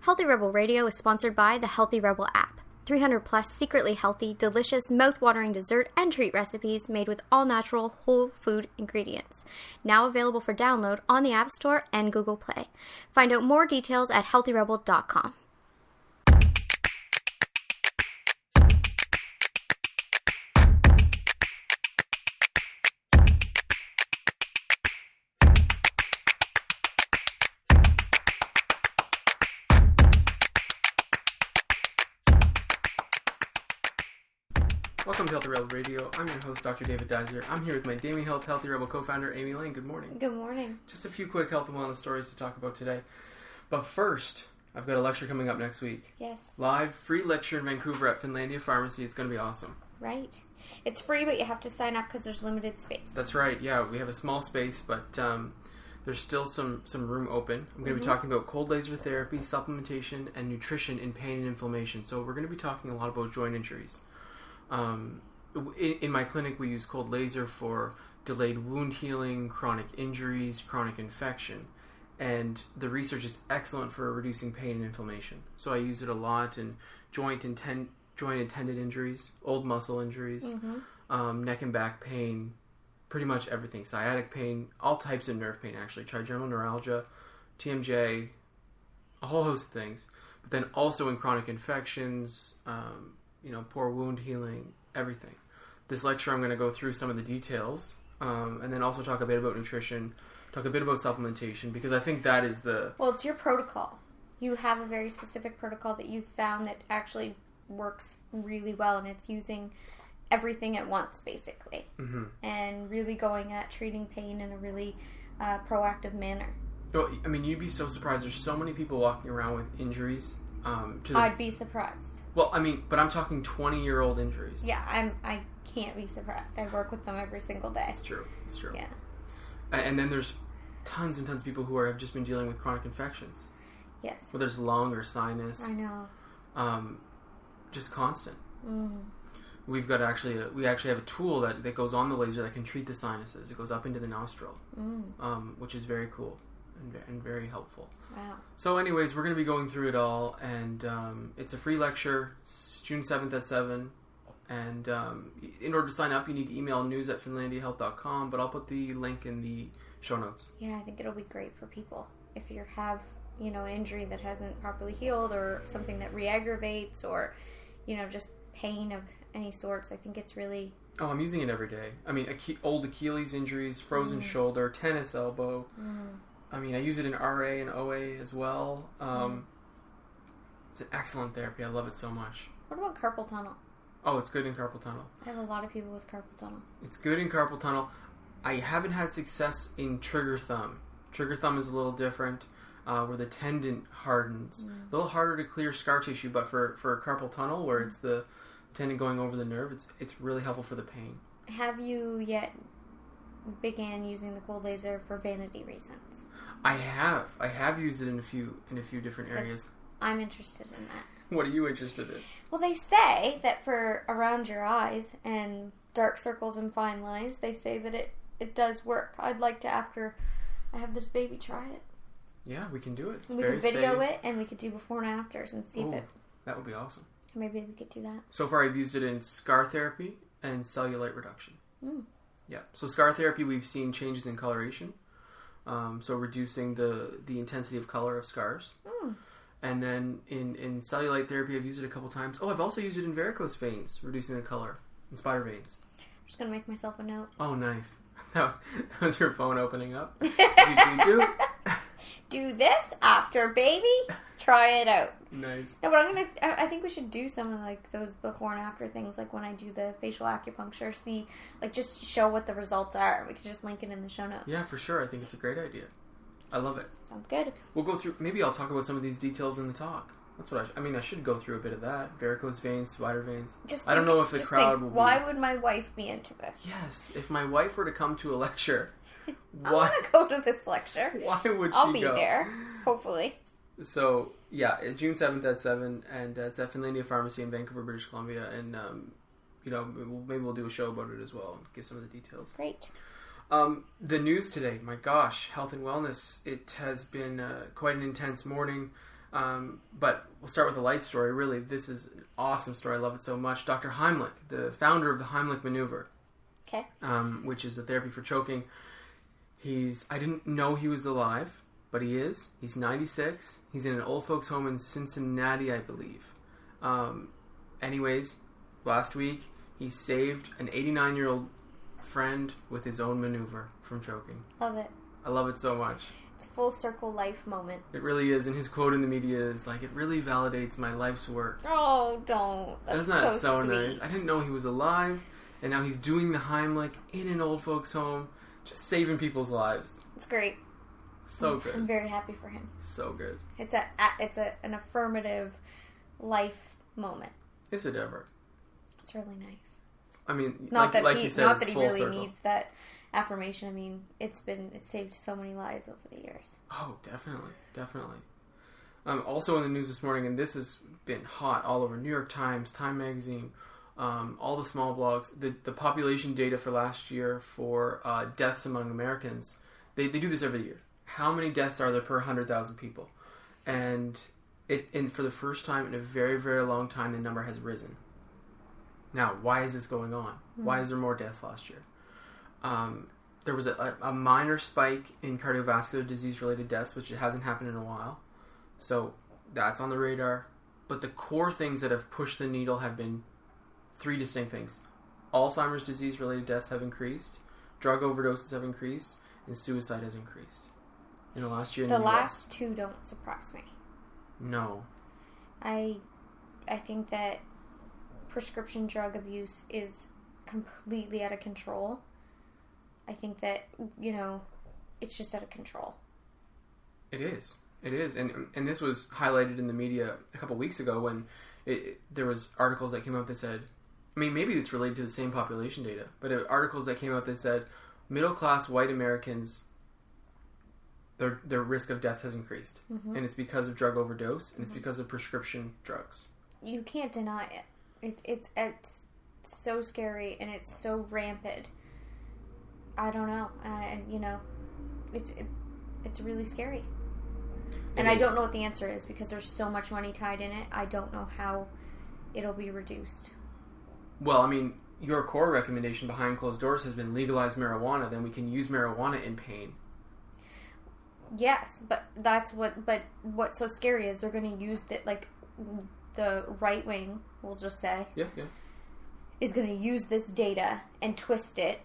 Healthy Rebel Radio is sponsored by the Healthy Rebel app. 300 plus secretly healthy, delicious, mouth-watering dessert and treat recipes made with all-natural, whole food ingredients. Now available for download on the App Store and Google Play. Find out more details at healthyrebel.com. Welcome to Healthy Rebel Radio. I'm your host, Dr. David Deiser. I'm here with my Damien Health Healthy Rebel co-founder, Amy Lane. Good morning. Good morning. Just a few quick health and wellness stories to talk about today. But first, I've got a lecture coming up next week. Yes. Live, free lecture in Vancouver at Finlandia Pharmacy. It's going to be awesome. Right. It's free, but you have to sign up because there's limited space. That's right. Yeah, we have a small space, but there's still some room open. I'm going to be talking about cold laser therapy, supplementation, and nutrition in pain and inflammation. So we're going to be talking a lot about joint injuries. In my clinic, we use cold laser for delayed wound healing, chronic injuries, chronic infection, and the research is excellent for reducing pain and inflammation. So I use it a lot in joint and tendon injuries, old muscle injuries, neck and back pain, pretty much everything. Sciatic pain, all types of nerve pain actually, trigeminal neuralgia, TMJ, a whole host of things. But then also in chronic infections, poor wound healing, everything. This lecture, I'm going to go through some of the details, and then also talk a bit about nutrition, talk a bit about supplementation, because I think that is the... Well, it's your protocol. You have a very specific protocol that you've found that actually works really well, and it's using everything at once, basically, and really going at treating pain in a really proactive manner. Well, I mean, you'd be so surprised. There's so many people walking around with injuries. I'd be surprised. Well, I mean, but I'm talking 20-year-old injuries. Yeah, I can't be surprised. I work with them every single day. It's true. Yeah. And then there's tons and tons of people who have just been dealing with chronic infections. Yes. Whether it's lung or sinus. I know. Just constant. We've got we actually have a tool that goes on the laser that can treat the sinuses. It goes up into the nostril, which is very cool and very helpful. Wow. So anyways, we're going to be going through it all, and it's a free lecture. It's June 7th at 7. And in order to sign up, you need to email news@finlandiahealth.com, but I'll put the link in the show notes. Yeah, I think it'll be great for people. If you have, an injury that hasn't properly healed, or something that re-aggravates, or, just pain of any sorts, I think it's really... Oh, I'm using it every day. I mean, old Achilles injuries, frozen shoulder, tennis elbow. I mean, I use it in RA and OA as well. It's an excellent therapy. I love it so much. What about carpal tunnel? Oh, it's good in carpal tunnel. I have a lot of people with carpal tunnel. It's good in carpal tunnel. I haven't had success in trigger thumb. Trigger thumb is a little different, where the tendon hardens. A little harder to clear scar tissue, but for carpal tunnel, where it's the tendon going over the nerve, it's really helpful for the pain. Have you yet began using the cold laser for vanity reasons? I have used it in a few different areas. I'm interested in that. What are you interested in? Well, they say that for around your eyes and dark circles and fine lines, they say that it does work. I'd like to, after I have this baby, try it. Yeah, we can do it. We could video it, and we could do before and afters and see if it... That would be awesome. Maybe we could do that. So far, I've used it in scar therapy and cellulite reduction. Yeah. So scar therapy, we've seen changes in coloration. So reducing the intensity of color of scars. And then in cellulite therapy, I've used it a couple times. Oh, I've also used it in varicose veins, reducing the color in spider veins. I'm just going to make myself a note. Oh, nice. That was your phone opening up. Do this after baby. Try it out. Nice. No, but I think we should do some of like those before and after things, like when I do the facial acupuncture, just show what the results are. We could just link it in the show notes. Yeah, for sure. I think it's a great idea. I love it. Sounds good. We'll go through, maybe I'll talk about some of these details in the talk. That's what I should go through a bit of that. Varicose veins, spider veins. I don't know if the crowd will be... Why would my wife be into this? Yes, if my wife were to come to a lecture... I want to go to this lecture. Why would I'll she be there, hopefully. So, yeah, June 7th at 7, and it's at Finlandia Pharmacy in Vancouver, British Columbia, and, maybe we'll do a show about it as well and give some of the details. Great. The news today, my gosh, health and wellness, it has been quite an intense morning. But we'll start with a light story. Really, this is an awesome story. I love it so much. Dr. Heimlich, the founder of the Heimlich maneuver, which is a therapy for choking. I didn't know he was alive, but he is. He's 96. He's in an old folks home in Cincinnati, I believe. Anyways, last week, he saved an 89-year-old friend with his own maneuver from choking. Love it. I love it so much. It's a full circle life moment. It really is, and his quote in the media is like, "It really validates my life's work." Oh, don't. That's Isn't that so sweet. nice? I didn't know he was alive, and now he's doing the Heimlich in an old folks home, just saving people's lives. It's great. So good. I'm very happy for him. So good. It's an affirmative life moment. Is it ever? It's really nice. I mean, not like he you said, not it's that he full really circle. needs that affirmation. I mean, it's saved so many lives over the years. Oh, definitely. Also in the news this morning, and this has been hot all over New York Times, Time Magazine, all the small blogs, the population data for last year for deaths among Americans, they do this every year. How many deaths are there per 100,000 people? And for the first time in a very, very long time, the number has risen. Now, why is this going on? Why is there more deaths last year? There was a minor spike in cardiovascular disease-related deaths, which hasn't happened in a while. So that's on the radar. But the core things that have pushed the needle have been three distinct things. Alzheimer's disease-related deaths have increased, drug overdoses have increased, and suicide has increased in the last year in the US. The last two don't surprise me. No. I think that prescription drug abuse is completely out of control. I think that, it's just out of control. It is. And this was highlighted in the media a couple weeks ago when there was articles that came out that said, I mean, maybe it's related to the same population data, but articles that came out that said middle-class white Americans, their risk of death has increased. Mm-hmm. And it's because of drug overdose, and it's because of prescription drugs. You can't deny it. It's so scary, and it's so rampant. I don't know. It's really scary. And I don't know what the answer is because there's so much money tied in it. I don't know how it'll be reduced. Well, I mean, your core recommendation behind closed doors has been legalize marijuana. Then we can use marijuana in pain. Yes, but what's so scary is they're going to use the right wing, we'll just say, is going to use this data and twist it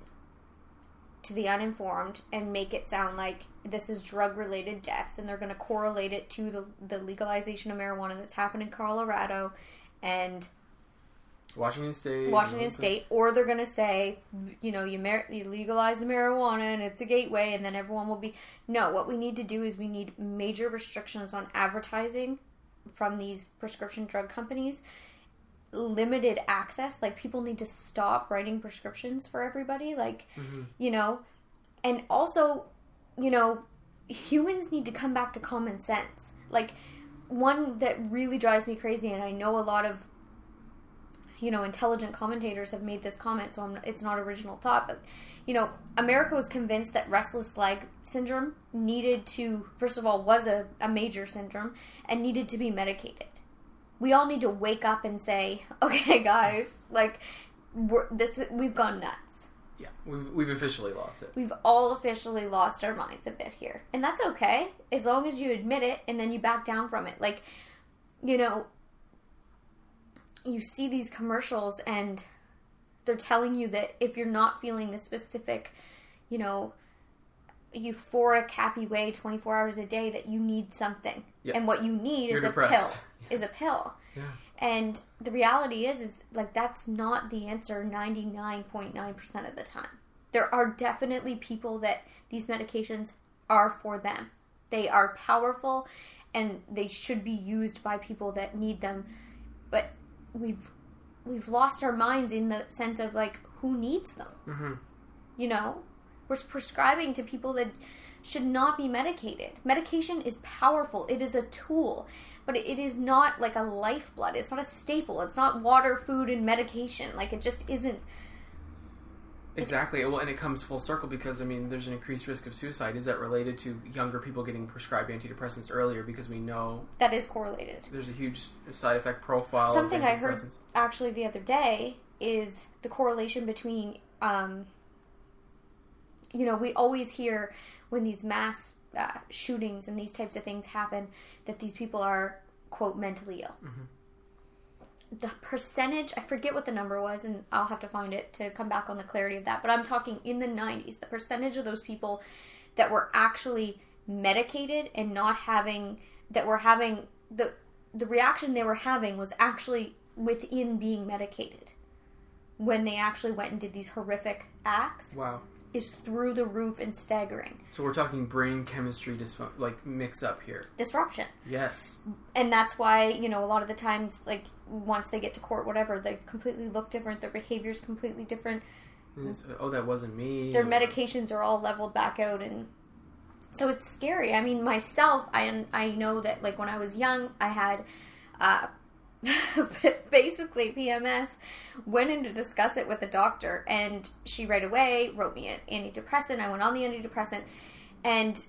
to the uninformed and make it sound like this is drug-related deaths, and they're going to correlate it to the legalization of marijuana that's happened in Colorado and Washington State, or they're going to say, you legalize the marijuana and it's a gateway, and then everyone will be... No, what we need to do is we need major restrictions on advertising from these prescription drug companies, limited access, people need to stop writing prescriptions for everybody, and also, humans need to come back to common sense. One that really drives me crazy, and I know a lot of intelligent commentators have made this comment, so it's not original thought, but America was convinced that restless leg syndrome needed to, first of all, was a major syndrome and needed to be medicated. We all need to wake up and say, okay, guys, we've gone nuts. Yeah, we've officially lost it. We've all officially lost our minds a bit here. And that's okay, as long as you admit it and then you back down from it. You see these commercials and they're telling you that if you're not feeling the specific, euphoric, happy way 24 hours a day, that you need something. Yep. And what you need is depressed. Is a pill. Yeah. And the reality is that's not the answer 99.9% of the time. There are definitely people that these medications are for them. They are powerful and they should be used by people that need them. But we've lost our minds in the sense of who needs them. Mm-hmm. We're prescribing to people that should not be medicated. Medication is powerful. It is a tool, but it is not a lifeblood. It's not a staple. It's not water, food, and medication. It just isn't. Exactly. Well, and it comes full circle because, I mean, there's an increased risk of suicide. Is that related to younger people getting prescribed antidepressants earlier because we know... That is correlated. There's a huge side effect profile. Something I heard actually the other day is the correlation between, we always hear when these mass shootings and these types of things happen that these people are, quote, mentally ill. Mm-hmm. The percentage, I forget what the number was, and I'll have to find it to come back on the clarity of that, but I'm talking in the 90s, the percentage of those people that were actually medicated and not having, that were having, the reaction they were having was actually within being medicated when they actually went and did these horrific acts. Wow. Is through the roof and staggering. So we're talking brain chemistry mix up here. Disruption. Yes. And that's why, a lot of the times, like, once they get to court, whatever, they completely look different, their behavior's completely different. Oh, that wasn't me. Their medications are all leveled back out, and so it's scary. I mean, myself, I know that, like, when I was young, I had basically PMS, went in to discuss it with a doctor, and she right away wrote me an antidepressant. I went on the antidepressant, and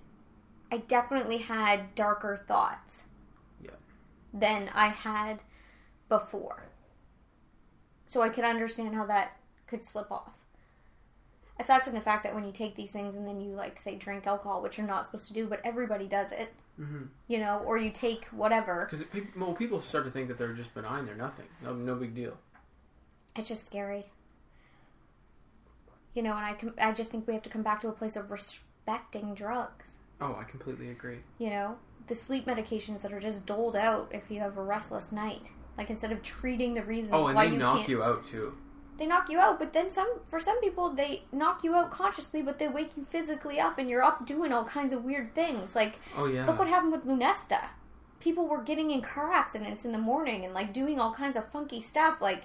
I definitely had darker thoughts than I had before. So I could understand how that could slip off. Aside from the fact that when you take these things and then you, like, say, drink alcohol, which you're not supposed to do, but everybody does it. Mm-hmm. Or you take whatever. Because people start to think that they're just benign. They're nothing. No big deal. It's just scary. And I just think we have to come back to a place of respecting drugs. Oh, I completely agree. The sleep medications that are just doled out if you have a restless night. Like, instead of treating the reason why you can't... Oh, and they knock you out, too. They knock you out, but then for some people, they knock you out consciously, but they wake you physically up, and you're up doing all kinds of weird things. Like, look what happened with Lunesta. People were getting in car accidents in the morning and, like, doing all kinds of funky stuff. Like,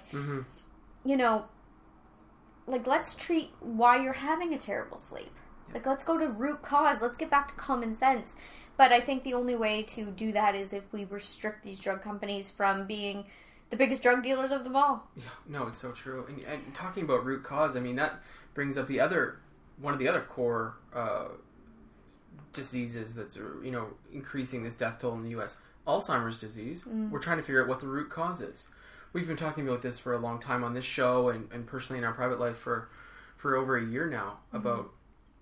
like, let's treat why you're having a terrible sleep. Yeah. Like, let's go to root cause. Let's get back to common sense. But I think the only way to do that is if we restrict these drug companies from being the biggest drug dealers of them all. Yeah, no, it's so true. And talking about root cause, I mean, that brings up one of the other core diseases that's, increasing this death toll in the U.S. Alzheimer's disease. We're trying to figure out what the root cause is. We've been talking about this for a long time on this show and personally in our private life for over a year now about,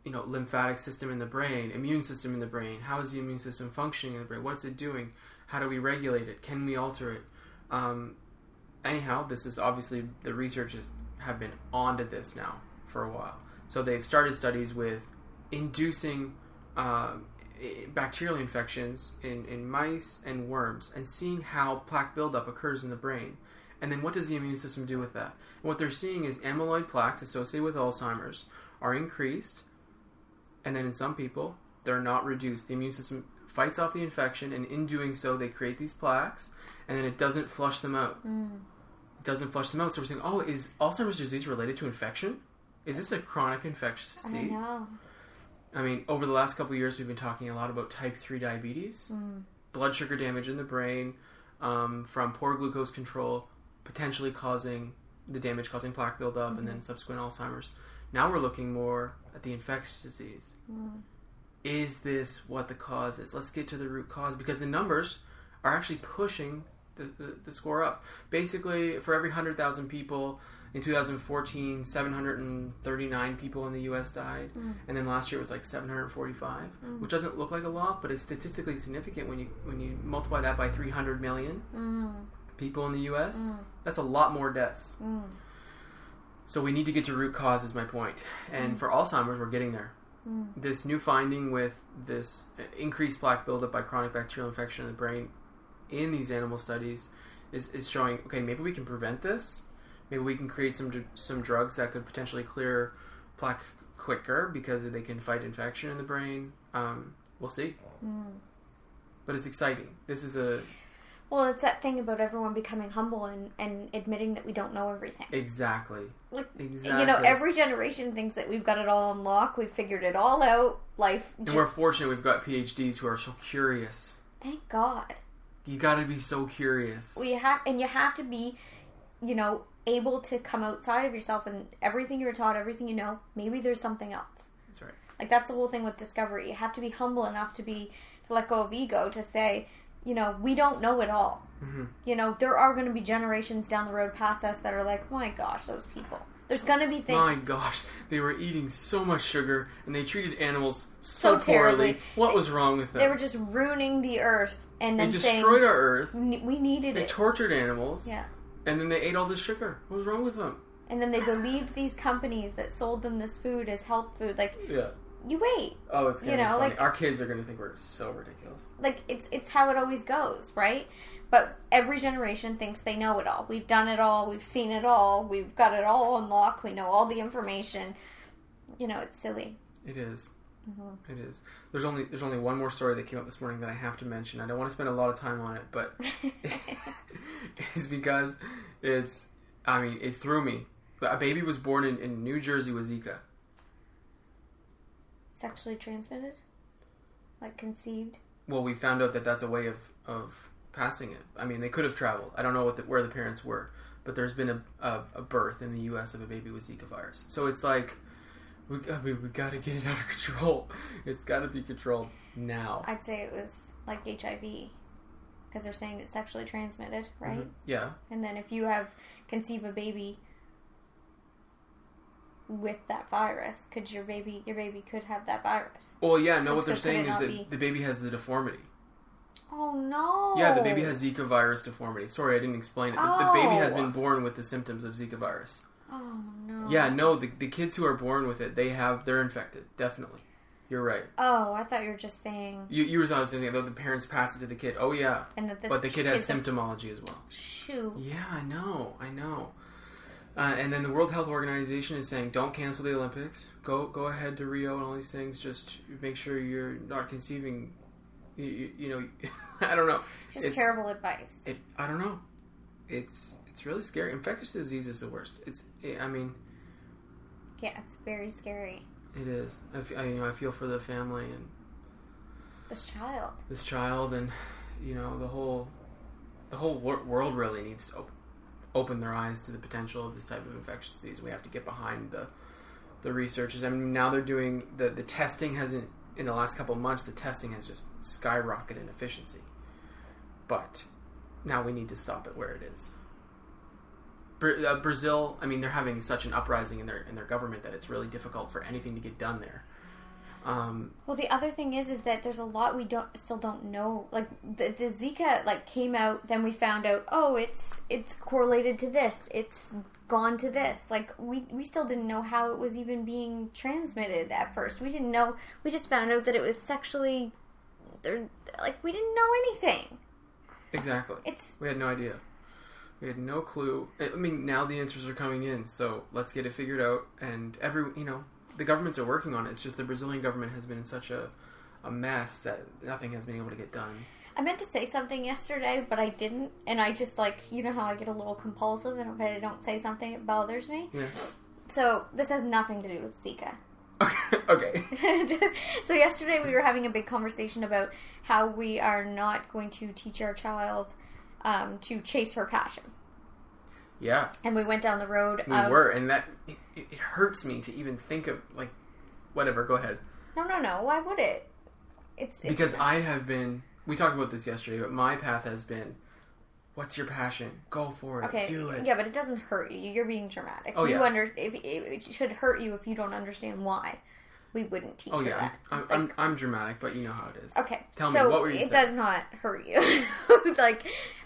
lymphatic system in the brain, immune system in the brain. How is the immune system functioning in the brain? What's it doing? How do we regulate it? Can we alter it? Anyhow, this is obviously, the researchers have been onto this now for a while. So they've started studies with inducing bacterial infections in mice and worms and seeing how plaque buildup occurs in the brain. And then what does the immune system do with that? And what they're seeing is amyloid plaques associated with Alzheimer's are increased, and then in some people, they're not reduced. The immune system fights off the infection, and in doing so, they create these plaques, and then it doesn't flush them out. It doesn't flush them out. So we're saying, is Alzheimer's disease related to infection? Is this a chronic infectious disease? I know. I mean, over the last couple of years, we've been talking a lot about type 3 diabetes, blood sugar damage in the brain from poor glucose control, potentially causing plaque buildup and then subsequent Alzheimer's. Now we're looking more at the infectious disease. Is this what the cause is? Let's get to the root cause, because the numbers are actually pushing the score up. Basically, for every 100,000 people in 2014, 739 people in the U.S. died, and then last year it was like 745, which doesn't look like a lot, but it's statistically significant when you multiply that by 300 million people in the U.S. That's a lot more deaths. So we need to get to root cause, is my point. And for Alzheimer's, we're getting there. This new finding with this increased plaque buildup by chronic bacterial infection in the brain in these animal studies is showing, okay, maybe we can prevent this. Maybe we can create some drugs that could potentially clear plaque quicker because they can fight infection in the brain. We'll see. But it's exciting. This is a... Well, it's that thing about everyone becoming humble and admitting that we don't know everything. Exactly. Exactly. Every generation thinks that we've got it all on lock. We've figured it all out. And we're fortunate we've got PhDs who are so curious. Thank God. You got to be so curious. You have to be you know, able to come outside of yourself and everything you were taught, everything you know, maybe there's something else. That's right. Like, that's the whole thing with discovery. You have to be humble enough to let go of ego, to say, you know, we don't know it all. Mm-hmm. You know, there are going to be generations down the road past us that are like, my gosh, those people. There's going to be things. My gosh, they were eating so much sugar, and they treated animals so terribly. poorly. What was wrong with them? They were just ruining the earth, and then they destroyed our earth. We needed it. They tortured animals. Yeah. And then they ate all this sugar. What was wrong with them? And then they believed these companies that sold them this food as health food. Like, yeah. You wait. Oh, it's gonna be funny. Like, our kids are gonna think we're so ridiculous. Like, it's how it always goes, right? But every generation thinks they know it all. We've done it all. We've seen it all. We've got it all on lock. We know all the information. You know, it's silly. It is. Mm-hmm. It is. There's only one more story that came up this morning that I have to mention. I don't want to spend a lot of time on it, but it's because it threw me. A baby was born in New Jersey with Zika. Sexually transmitted? Like conceived? Well, we found out that that's a way of passing it. I mean, they could have traveled. I don't know where the parents were, but there's been a birth in the U.S. of a baby with Zika virus. So it's like, we got to get it under control. It's got to be controlled now. I'd say it was like HIV, because they're saying it's sexually transmitted, right? Mm-hmm. Yeah. And then if you have conceive a baby with that virus, could your baby could have that virus. Well, yeah, no, what they're so saying is that the baby has the deformity. Oh, no. Yeah, the baby has Zika virus deformity. Sorry, I didn't explain it. The baby has been born with the symptoms of Zika virus. Oh, no. Yeah, no, the kids who are born with it, they're infected, definitely. You're right. Oh, I thought you were just saying... You were thinking about the parents pass it to the kid. Oh, yeah. And that but the kid has symptomology as well. Shoot. Yeah, I know. And then the World Health Organization is saying, don't cancel the Olympics. Go ahead to Rio and all these things. Just make sure you're not conceiving. You know, I don't know. Just terrible advice. I don't know. It's really scary. Infectious disease is the worst. Yeah, it's very scary. It is. I feel for the family and this child, and you know, the whole world really needs to open their eyes to the potential of this type of infectious disease. We have to get behind the researchers. I mean, now they're doing the testing hasn't, in the last couple of months, the testing has just skyrocketed in efficiency. But now we need to stop it where it is. Brazil, I mean, they're having such an uprising in their government that it's really difficult for anything to get done there. Well, the other thing is that there's a lot we still don't know. Like the Zika came out, then we found out, oh, it's correlated to this, it's gone to this. Like we still didn't know how it was even being transmitted at first. We didn't know. We just found out that it was sexually. We didn't know anything. Exactly. We had no idea. We had no clue. I mean, now the answers are coming in, so let's get it figured out. And the governments are working on it. It's just the Brazilian government has been in such a mess that nothing has been able to get done. I meant to say something yesterday, but I didn't. And I just, you know how I get a little compulsive and if I don't say something, it bothers me? Yeah. So, this has nothing to do with Zika. Okay. So yesterday we were having a big conversation about how we are not going to teach our child to chase her passion. Yeah. And we went down the road We were, and that it hurts me to even think of, whatever, go ahead. No, why would it? It's because I have been, we talked about this yesterday, but my path has been, what's your passion? Go for it. Okay. Do it. Yeah, but it doesn't hurt you. You're being dramatic. Oh, yeah. It should hurt you if you don't understand why. We wouldn't teach her that. I'm dramatic, but you know how it is. Okay. Tell me, what were you saying? It does not hurt you.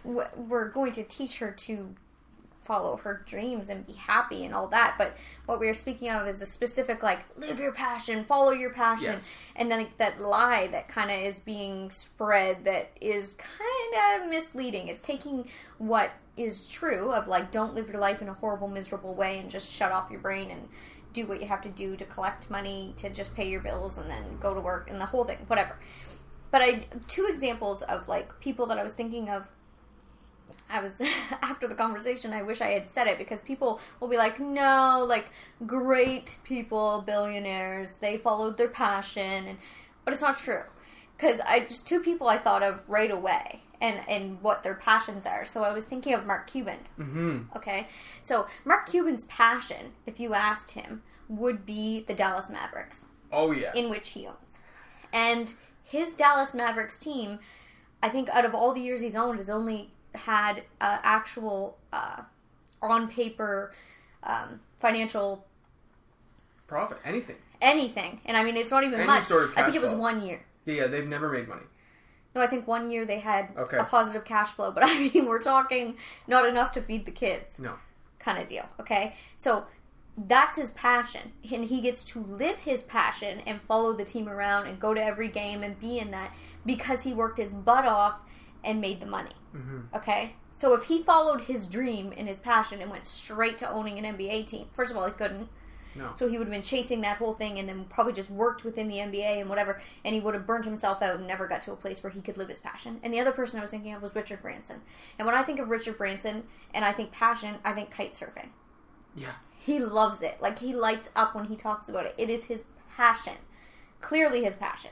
We're going to teach her to follow her dreams and be happy and all that, but what we were speaking of is a specific, live your passion, follow your passion. Yes. And then that lie that kind of is being spread that is kind of misleading. It's taking what is true of, don't live your life in a horrible, miserable way and just shut off your brain and do what you have to do to collect money to just pay your bills and then go to work and the whole thing, whatever. But two examples of people that I was thinking of. After the conversation, I wish I had said it because people will be like, no, great people, billionaires, they followed their passion, but it's not true. Because two people I thought of right away, and what their passions are. So I was thinking of Mark Cuban. Mm-hmm. Okay? So Mark Cuban's passion, if you asked him, would be the Dallas Mavericks. Oh, yeah. In which he owns. And his Dallas Mavericks team, I think out of all the years he's owned, has only had actual on paper financial profit. Anything. And I mean, it's not even Any much. sort of cash I think it was flow. 1 year. Yeah, they've never made money. No, I think 1 year they had Okay. a positive cash flow. But I mean, we're talking not enough to feed the kids. No. Kind of deal. Okay? So that's his passion. And he gets to live his passion and follow the team around and go to every game and be in that because he worked his butt off and made the money. Mm-hmm. Okay? So if he followed his dream and his passion and went straight to owning an NBA team, first of all, he couldn't. No. So he would have been chasing that whole thing and then probably just worked within the NBA and whatever, and he would have burnt himself out and never got to a place where he could live his passion. And the other person I was thinking of was Richard Branson. And when I think of Richard Branson and I think passion, I think kite surfing. Yeah. He loves it. Like, he lights up when he talks about it. It is his passion. Clearly his passion.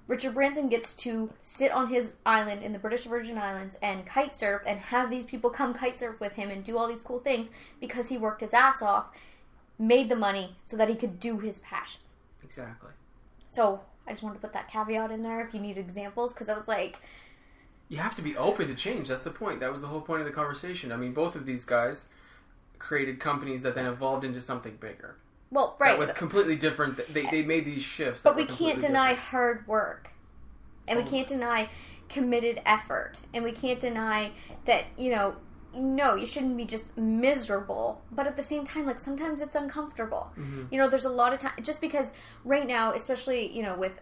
Richard Branson gets to sit on his island in the British Virgin Islands and kite surf and have these people come kite surf with him and do all these cool things because he worked his ass off, made the money so that he could do his passion. Exactly. So I just wanted to put that caveat in there if you need examples, because I was like... You have to be open to change. That's the point. That was the whole point of the conversation. I mean, both of these guys created companies that then evolved into something bigger. Well, right. That was completely different. They made these shifts. But we can't deny hard work. And we can't deny committed effort. And we can't deny that, no, you shouldn't be just miserable. But at the same time, like, sometimes it's uncomfortable. Mm-hmm. There's a lot of time. Just because right now, especially, with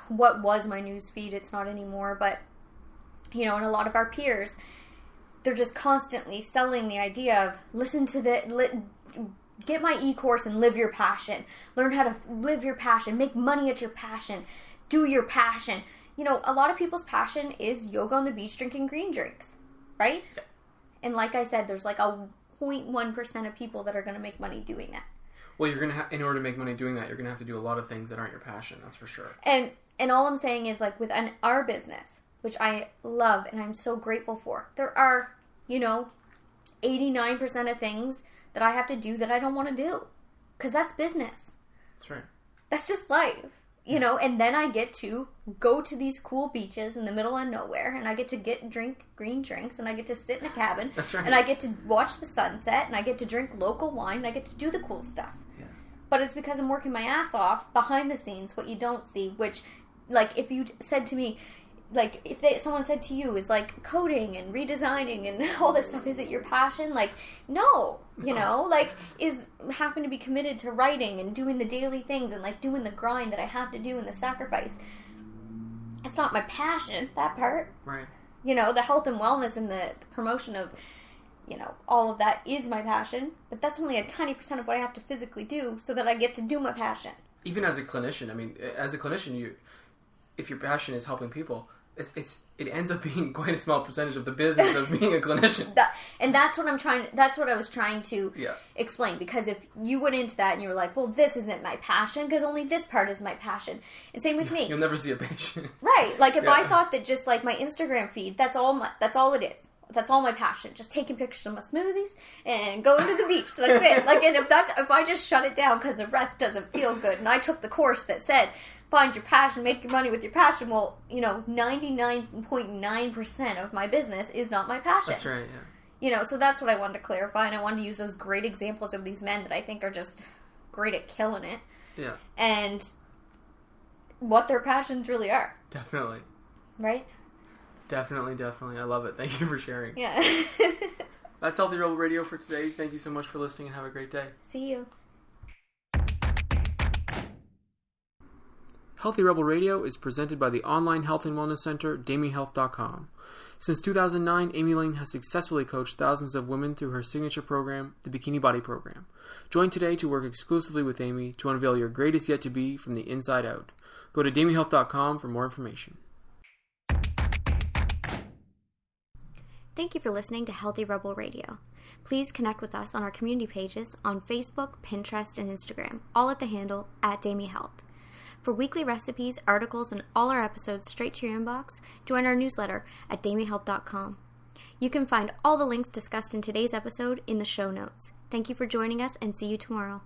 what was my news feed, it's not anymore. But, and a lot of our peers, they're just constantly selling the idea of listen to get my e-course and live your passion. Learn how to live your passion. Make money at your passion. Do your passion. A lot of people's passion is yoga on the beach drinking green drinks. Right? Yeah. And like I said, there's like a 0.1% of people that are going to make money doing that. Well, you're going to in order to make money doing that, you're going to have to do a lot of things that aren't your passion. That's for sure. And all I'm saying is, like, with our business, which I love and I'm so grateful for, there are, 89% of things that I have to do that I don't want to do. Because that's business. That's right. That's just life. And then I get to go to these cool beaches in the middle of nowhere, and I get to drink green drinks, and I get to sit in a cabin. That's right. And I get to watch the sunset, and I get to drink local wine, and I get to do the cool stuff. Yeah. But it's because I'm working my ass off behind the scenes, what you don't see, which, like, if you said to me, like, if someone said to you, is, like, coding and redesigning and all this stuff, is it your passion? Like, no, like, is having to be committed to writing and doing the daily things and, like, doing the grind that I have to do and the sacrifice. It's not my passion, that part. Right. The health and wellness and the promotion of, all of that is my passion, but that's only a tiny percent of what I have to physically do so that I get to do my passion. Even as a clinician, if your passion is helping people, it ends up being quite a small percentage of the business of being a clinician. That's what I was trying to explain, because if you went into that and you were like, well, this isn't my passion because only this part is my passion. And same with me. You'll never see a patient. Right. Like, if I thought that just, like, my Instagram feed, that's all it is. That's all my passion. Just taking pictures of my smoothies and going to the beach. That's it. Like, and if I just shut it down because the rest doesn't feel good, and I took the course that said, find your passion, make your money with your passion, well, 99.9% of my business is not my passion. That's right, yeah. So that's what I wanted to clarify, and I wanted to use those great examples of these men that I think are just great at killing it. Yeah. And what their passions really are. Definitely. Right? Definitely. I love it. Thank you for sharing. Yeah. That's Healthy Rebel Radio for today. Thank you so much for listening, and have a great day. See you. Healthy Rebel Radio is presented by the online health and wellness center, DamieHealth.com. Since 2009, Amy Lane has successfully coached thousands of women through her signature program, the Bikini Body Program. Join today to work exclusively with Amy to unveil your greatest yet to be from the inside out. Go to DamieHealth.com for more information. Thank you for listening to Healthy Rebel Radio. Please connect with us on our community pages on Facebook, Pinterest, and Instagram, all at the handle @DamieHealth. For weekly recipes, articles, and all our episodes straight to your inbox, join our newsletter at damiehealth.com. You can find all the links discussed in today's episode in the show notes. Thank you for joining us, and see you tomorrow.